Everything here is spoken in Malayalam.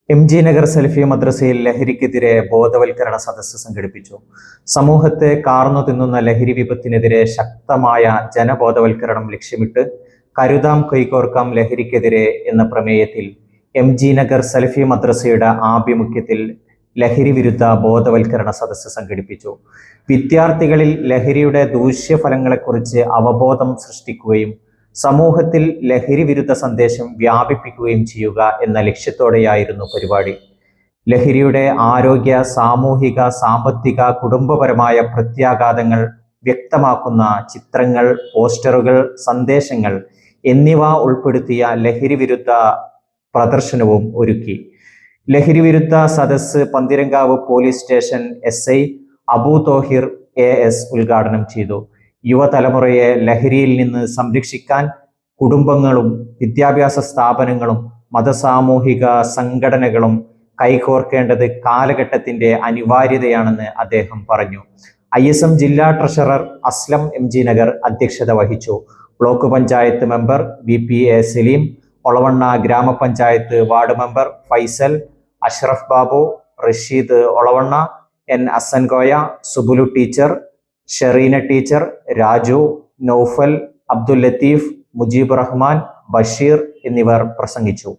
MG നഗർ സലഫി മദ്രസയിൽ ലഹരിക്കെതിരെ ബോധവൽക്കരണ സദസ്സ് സംഘടിപ്പിച്ചു. സമൂഹത്തെ കാർന്നു തിന്നുന്ന ലഹരി വിപത്തിനെതിരെ ശക്തമായ ജനബോധവൽക്കരണം ലക്ഷ്യമിട്ട് കരുതാം കൈകോർക്കാം ലഹരിക്കെതിരെ എന്ന പ്രമേയത്തിൽ MG നഗർ സലഫി മദ്രസയുടെ ആഭിമുഖ്യത്തിൽ ലഹരി വിരുദ്ധ ബോധവൽക്കരണ സദസ്സ് സംഘടിപ്പിച്ചു. വിദ്യാർത്ഥികളിൽ ലഹരിയുടെ ദൂഷ്യഫലങ്ങളെക്കുറിച്ച് അവബോധം സൃഷ്ടിക്കുകയും സമൂഹത്തിൽ ലഹരി വിരുദ്ധ സന്ദേശം വ്യാപിപ്പിക്കുകയും ചെയ്യുക എന്ന ലക്ഷ്യത്തോടെയായിരുന്നു പരിപാടി. ലഹരിയുടെ ആരോഗ്യ, സാമൂഹിക, സാമ്പത്തിക, കുടുംബപരമായ പ്രത്യാഘാതങ്ങൾ വ്യക്തമാക്കുന്ന ചിത്രങ്ങൾ, പോസ്റ്ററുകൾ, സന്ദേശങ്ങൾ എന്നിവ ഉൾപ്പെടുത്തിയ ലഹരി വിരുദ്ധ പ്രദർശനവും ഒരുക്കി. ലഹരി വിരുദ്ധ സദസ്സ് Panthirankavu police station SI Abu Thohir AS ഉദ്ഘാടനം ചെയ്തു. യുവതലമുറയെ ലഹരിയിൽ നിന്ന് സംരക്ഷിക്കാൻ കുടുംബങ്ങളും വിദ്യാഭ്യാസ സ്ഥാപനങ്ങളും മതസാമൂഹിക സംഘടനകളും കൈകോർക്കേണ്ടത് കാലഘട്ടത്തിന്റെ അനിവാര്യതയാണെന്ന് അദ്ദേഹം പറഞ്ഞു. ISM ജില്ലാ ട്രഷറർ അസ്ലം MG നഗർ അധ്യക്ഷത വഹിച്ചു. Block panchayat member VPA Saleem, Olavanna ഗ്രാമപഞ്ചായത്ത് ward member Faisal, Ashraf Babu, Rasheed Olavanna, N Asankoya, Subulu teacher, Shereena teacher, Raju, Naufal, Abdul Latheef, Mujeeb Rahman, Basheer എന്നിവർ പ്രസംഗിച്ചു.